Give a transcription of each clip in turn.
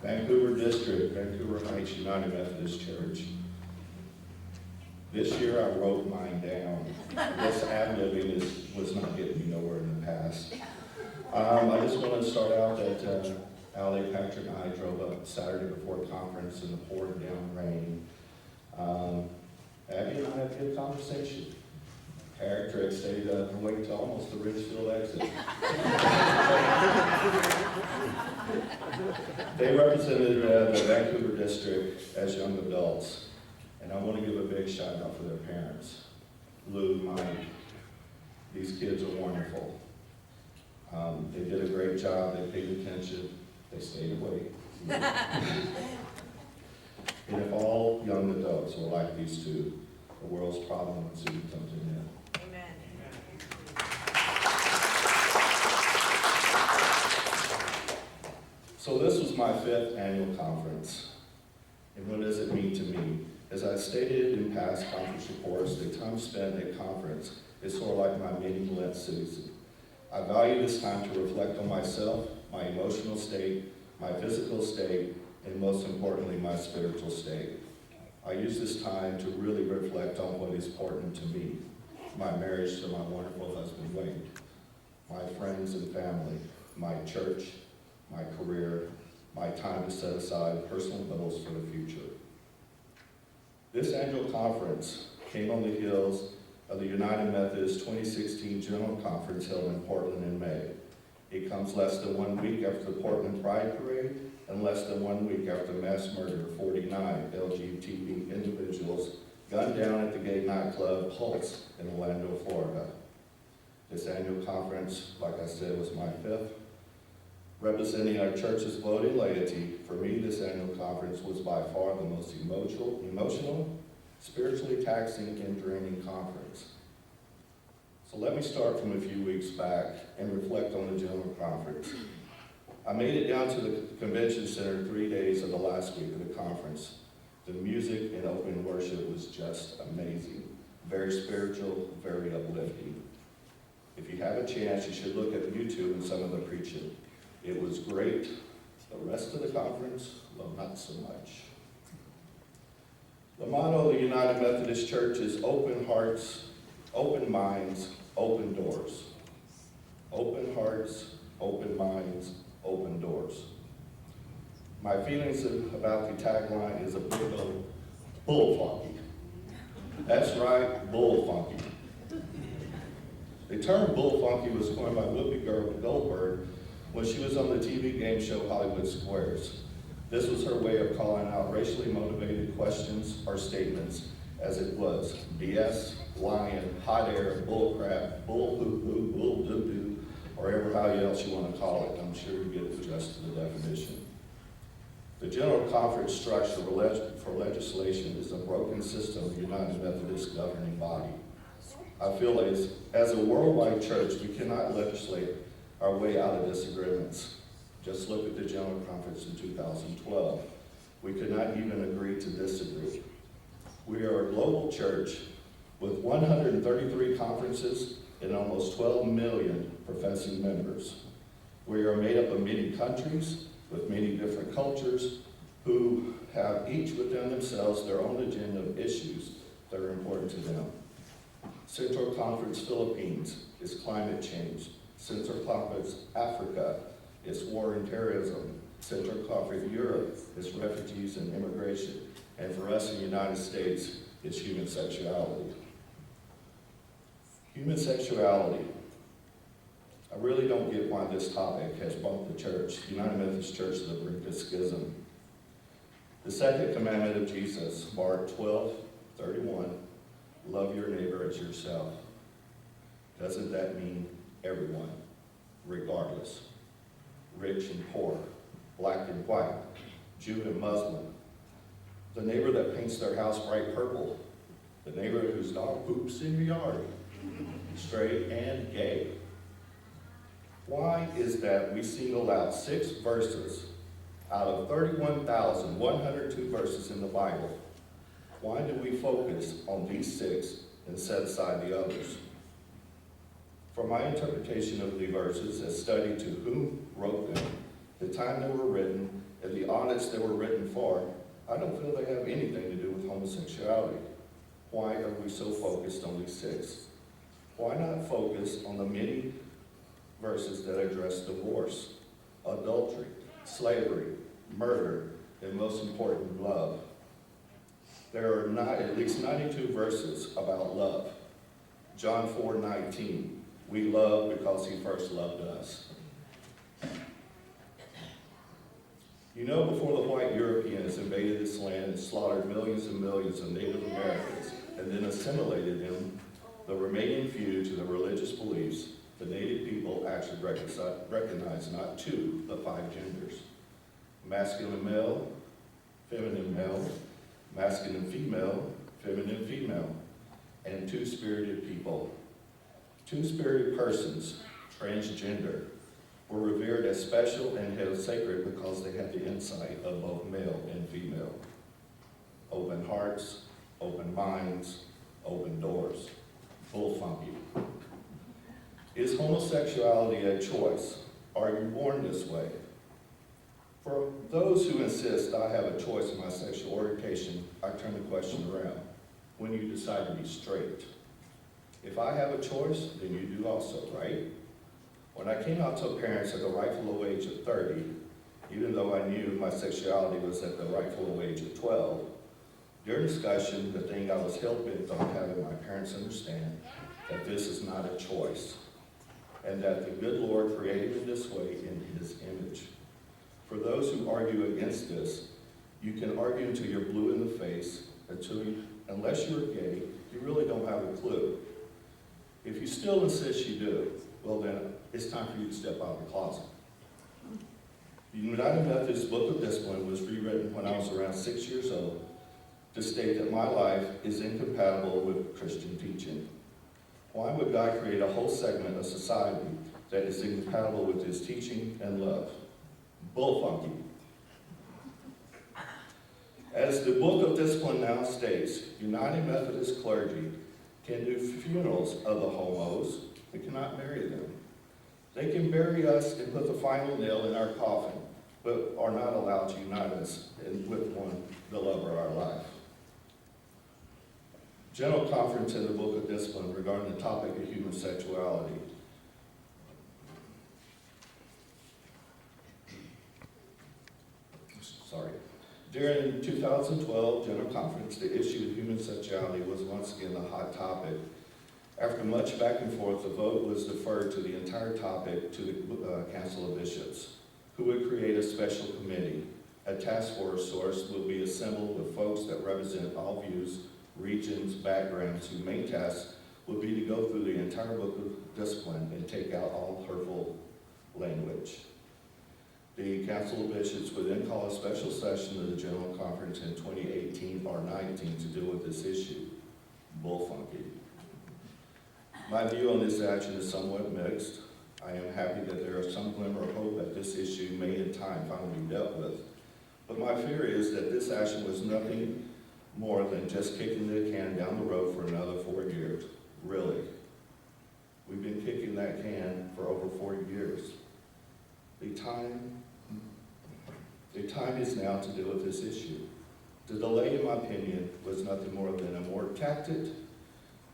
Vancouver District, Vancouver Heights United Methodist Church. This year I wrote mine down. This ad-libbing was not getting me nowhere in the past. I just want to start out that Allie, Patrick, and I drove up Saturday before conference in the pouring down rain. Abby and I had a good conversation. Eric Trick stayed up and waited till almost the Ridgefield exit. They represented the Vancouver district as young adults, and I want to give a big shout out for their parents. Lou, Mike, these kids are wonderful. They did a great job, they paid attention, they stayed awake. And if all young adults were like these two, the world's problem would soon come to an end. Amen. So this was my 5th annual conference. And what does it mean to me? As I stated in past conference reports, the time spent at conference is sort of like my mini Lent season. I value this time to reflect on myself, my emotional state, my physical state, and most importantly, my spiritual state. I use this time to really reflect on what is important to me, my marriage to my wonderful husband, Wade, my friends and family, my church, my career, my time to set aside personal goals for the future. This annual conference came on the heels of the United Methodist 2016 General Conference held in Portland in May. It comes less than 1 week after the Portland Pride Parade and less than 1 week after the mass murder of 49 LGBT individuals gunned down at the gay nightclub Pulse in Orlando, Florida. This annual conference, like I said, was my 5th. Representing our church's voting laity, for me this annual conference was by far the most emotional, spiritually taxing, and draining conference. So let me start from a few weeks back and reflect on the general conference. I made it down to the convention center 3 days of the last week of the conference. The music and open worship was just amazing. Very spiritual, very uplifting. If you have a chance, you should look at YouTube and some of the preaching. It was great. The rest of the conference, well, not so much. The motto of the United Methodist Church is open hearts, open minds, open doors. Open hearts, open minds, open doors. My feelings about the tagline is a big old bull funky. That's right, bull funky. The term bull funky was coined by Whoopi Goldberg when she was on the TV game show Hollywood Squares. This was her way of calling out racially motivated questions or statements as it was BS, lying, hot air, bull crap, bull poo-poo, bull doo-doo, or however else you want to call it. I'm sure you get the gist of the definition. The General Conference structure for legislation is a broken system of the United Methodist governing body. I feel as a worldwide church, we cannot legislate our way out of disagreements. Just look at the General Conference in 2012. We could not even agree to disagree. We are a global church with 133 conferences and almost 12 million professing members. We are made up of many countries with many different cultures who have each within themselves their own agenda of issues that are important to them. Central Conference Philippines is climate change. Central Conference Africa is war and terrorism. Central Conference Europe is refugees and immigration. And for us in the United States, it's human sexuality. Human sexuality. I really don't get why this topic has bumped the church, United Methodist Church, to the brink of schism. The second commandment of Jesus, Mark 12:31, love your neighbor as yourself. Doesn't that mean everyone, regardless? Rich and poor, black and white, Jew and Muslim, the neighbor that paints their house bright purple, the neighbor whose dog poops in your yard, straight and gay. Why is that we single out 6 verses out of 31,102 verses in the Bible? Why do we focus on these 6 and set aside the others? For my interpretation of the verses, as studied to whom wrote them, the time they were written, and the audience they were written for, I don't feel they have anything to do with homosexuality. Why are we so focused on these 6? Why not focus on the many verses that address divorce, adultery, slavery, murder, and most important, love? There are at least 92 verses about love. John 4:19, we love because he first loved us. You know, before the white Europeans invaded this land and slaughtered millions and millions of Native Americans and then assimilated them, the remaining few, to their religious beliefs, the Native people actually recognized not 2, but 5 genders. Masculine male, feminine male, masculine female, feminine female, and 2-spirited people. 2-spirited persons, transgender, were revered as special and held sacred because they had the insight of both male and female. Open hearts, open minds, open doors. Bull funky. Is homosexuality a choice? Are you born this way? For those who insist I have a choice in my sexual orientation, I turn the question around. When you decide to be straight? If I have a choice, then you do also, right? When I came out to parents at the rightful age of 30, even though I knew my sexuality was at the rightful age of 12, during discussion, the thing I was hell-bent on having my parents understand that this is not a choice, and that the good Lord created me this way in his image. For those who argue against this, you can argue until you're blue in the face, unless you're gay, you really don't have a clue. If you still insist you do, well then, it's time for you to step out of the closet. The United Methodist Book of Discipline was rewritten when I was around 6 years old to state that my life is incompatible with Christian teaching. Why would God create a whole segment of society that is incompatible with his teaching and love? Bull funky. As the Book of Discipline now states, United Methodist clergy can do funerals of the homos, but cannot marry them. They can bury us and put the final nail in our coffin, but are not allowed to unite us with one, the love of our life. General Conference in the Book of Discipline regarding the topic of human sexuality. During 2012 General Conference, the issue of human sexuality was once again a hot topic. After much back and forth, the vote was deferred to the entire topic to the Council of Bishops, who would create a special committee. A task force will be assembled with folks that represent all views, regions, backgrounds, whose main task would be to go through the entire Book of Discipline and take out all hurtful language. The Council of Bishops would then call a special session of the General Conference in 2018 or 19 to deal with this issue. Bull funky. My view on this action is somewhat mixed. I am happy that there is some glimmer of hope that this issue may in time finally be dealt with. But my fear is that this action was nothing more than just kicking the can down the road for another 4 years. Really. We've been kicking that can for over 40 years. The time is now to deal with this issue. The delay, in my opinion, was nothing more than a more tactic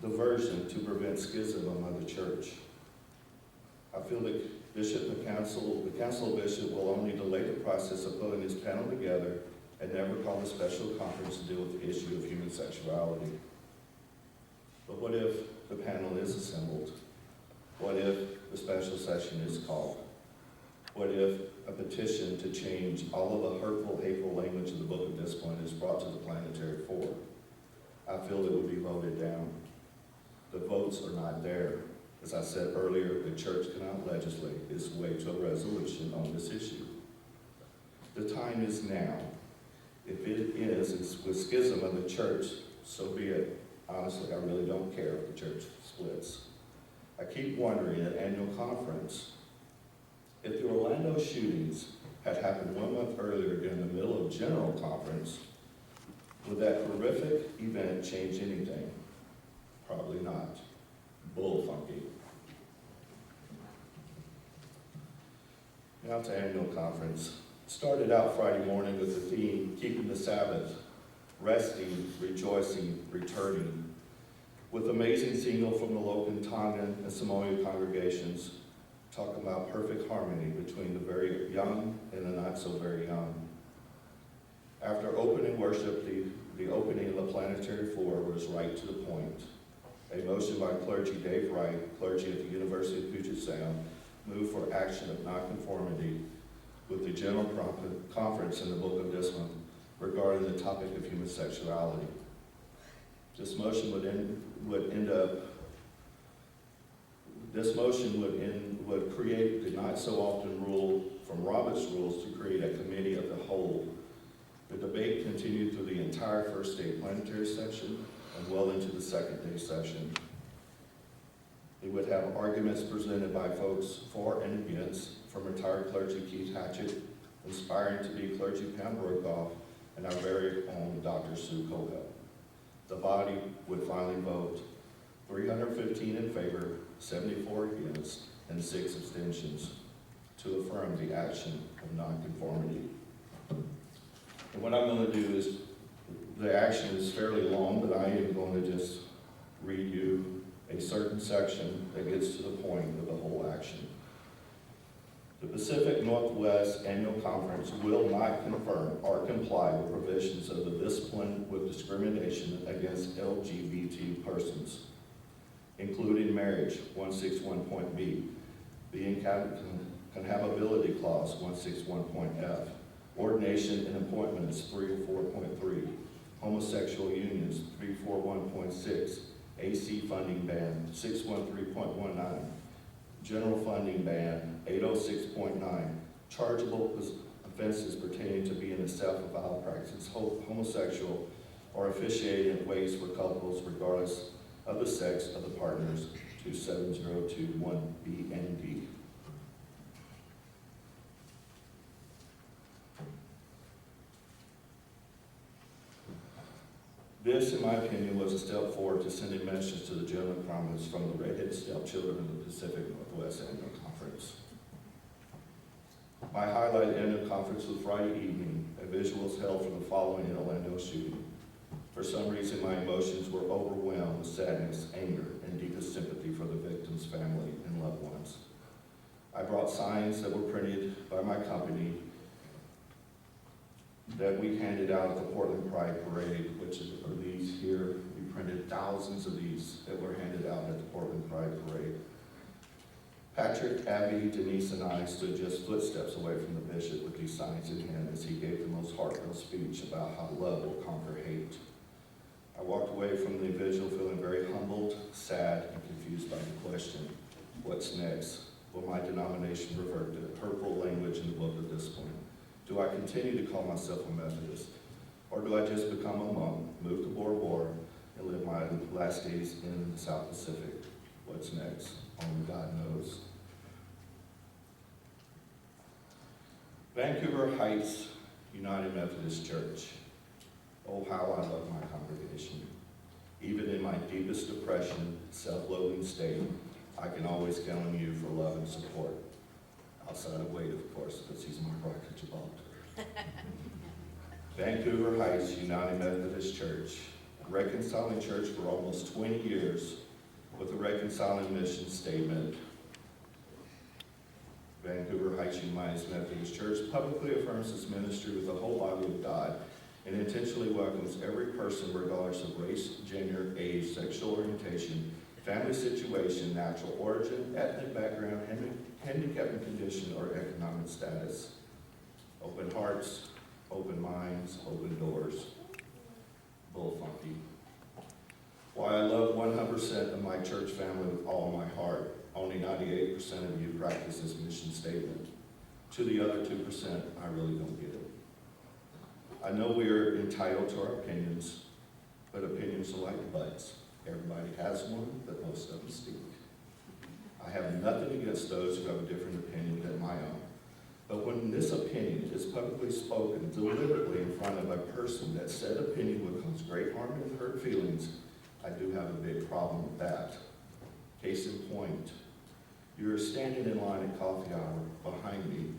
diversion to prevent schism among the church. I feel that the Council of Bishops will only delay the process of putting this panel together and never call a special conference to deal with the issue of human sexuality. But what if the panel is assembled? What if the special session is called? What if a petition to change all of the hurtful, hateful language of the Book of Discipline is brought to the planetary fore? I feel it would be voted down. The votes are not there. As I said earlier, the church cannot legislate its way to a resolution on this issue. The time is now. If it is with schism of the church, so be it. Honestly, I really don't care if the church splits. I keep wondering at annual conference, if the Orlando shootings had happened 1 month earlier during the middle of General Conference, would that horrific event change anything? Probably not. Bull funky. Now to annual conference. Started out Friday morning with the theme, Keeping the Sabbath, Resting, Rejoicing, Returning, with amazing signal from the local Tongan and Samoan congregations, talking about perfect harmony between the very young and the not so very young. After opening worship, the opening of the planetary floor was right to the point. A motion by clergy Dave Wright, clergy at the University of Puget Sound, moved for action of nonconformity with the General Conference in the Book of Discipline regarding the topic of human sexuality. This motion would create the not so often rule from Robert's rules to create a committee of the whole. The debate continued through the entire first day planetary session and well into the second day session. We would have arguments presented by folks for and against, from retired clergy Keith Hatchett, inspiring to be clergy Pam Brokaw, and our very own Dr. Sue Coco. The body would finally vote 315 in favor, 74 against, and 6 abstentions to affirm the action of nonconformity. And what I'm going to do is, the action is fairly long, but I am going to just read you a certain section that gets to the point of the whole action. The Pacific Northwest Annual Conference will not confirm or comply with provisions of the Discipline with Discrimination Against LGBT Persons, including marriage, 161.B, the Incompatibility Clause, 161.F, ordination and appointments, 304.3, homosexual unions, 341.6, AC funding ban, 613.19, general funding ban, 806.9, chargeable offenses pertaining to being a self-avowed practice, homosexual, or officiating in ways for couples regardless of the sex of the partners, 27021B and D. This, in my opinion, was a step forward to sending messages to the General Conference from the Redheaded Stepchildren of the Pacific Northwest Annual Conference. My highlight annual conference was Friday evening. A visual was held from the following in Orlando shooting. For some reason, my emotions were overwhelmed with sadness, anger, and deepest sympathy for the victim's family and loved ones. I brought signs that were printed by my company that we handed out at the Portland Pride Parade, which are these here. We printed thousands of these that were handed out at the Portland Pride Parade. Patrick, Abby, Denise, and I stood just footsteps away from the bishop with these signs in hand as he gave the most heartfelt speech about how love will conquer hate. I walked away from the vigil feeling very humbled, sad, and confused by the question, what's next? Will my denomination revert to hurtful language in the Book of Discipline? Do I continue to call myself a Methodist? Or do I just become a monk, move to Bora Bora, and live my last days in the South Pacific? What's next? Only God knows. Vancouver Heights United Methodist Church. Oh, how I love my congregation. Even in my deepest depression, self-loathing state, I can always count on you for love and support. Outside of Wade, of course, because he's my rock at Gibraltar. Vancouver Heights United Methodist Church, a reconciling church for almost 20 years with a reconciling mission statement. Vancouver Heights United Methodist Church publicly affirms its ministry with the whole body of God and intentionally welcomes every person regardless of race, gender, age, sexual orientation, family situation, natural origin, ethnic background, handicapping condition, or economic status. Open hearts, open minds, open doors. Bull funky. Why I love 100% of my church family with all my heart. Only 98% of you practice this mission statement. To the other 2%, I really don't get it. I know we are entitled to our opinions, but opinions are like butts. Everybody has one, but most of them stink. I have nothing against those who have a different opinion than my own. But when this opinion is publicly spoken deliberately in front of a person that said opinion would cause great harm and hurt feelings, I do have a big problem with that. Case in point, you are standing in line at coffee hour behind me,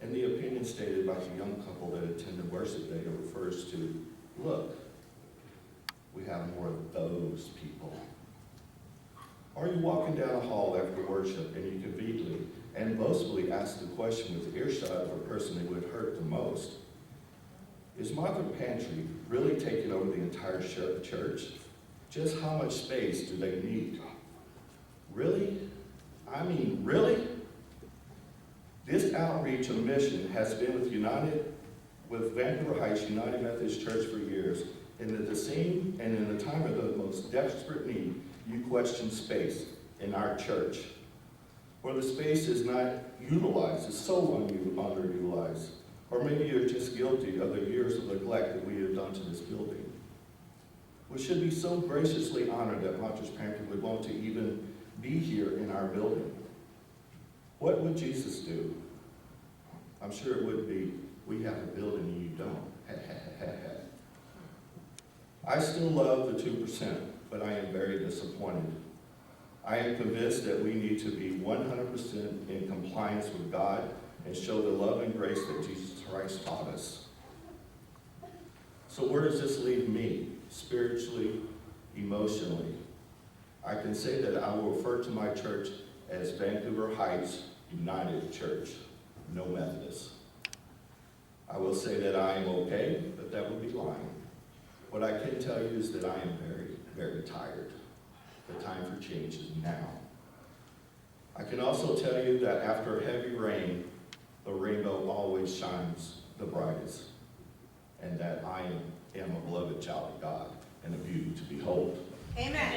And the opinion stated by the young couple that attended worship day refers to, look, we have more of those people. Are you walking down a hall after worship and you conveniently and boastfully ask the question with earshot of a person that would hurt the most? Is Mother Pantry really taking over the entire church? Just how much space do they need? Really? I mean, really? This outreach and mission has been with Vancouver Heights United Methodist Church for years, and in the time of the most desperate need, you question space in our church, where the space is not utilized, is so underutilized, or maybe you're just guilty of the years of neglect that we have done to this building. We should be so graciously honored that Mother's Pantry would want to even be here in our building. What would Jesus do? I'm sure it would be, we have a building and you don't. I still love the 2%, but I am very disappointed. I am convinced that we need to be 100% in compliance with God and show the love and grace that Jesus Christ taught us. So where does this leave me, spiritually, emotionally? I can say that I will refer to my church as Vancouver Heights United Church, no Methodist. I will say that I am okay, but that would be lying. What I can tell you is that I am very, very tired. The time for change is now. I can also tell you that after heavy rain, the rainbow always shines the brightest, and that I am a beloved child of God and a beauty to behold. Amen.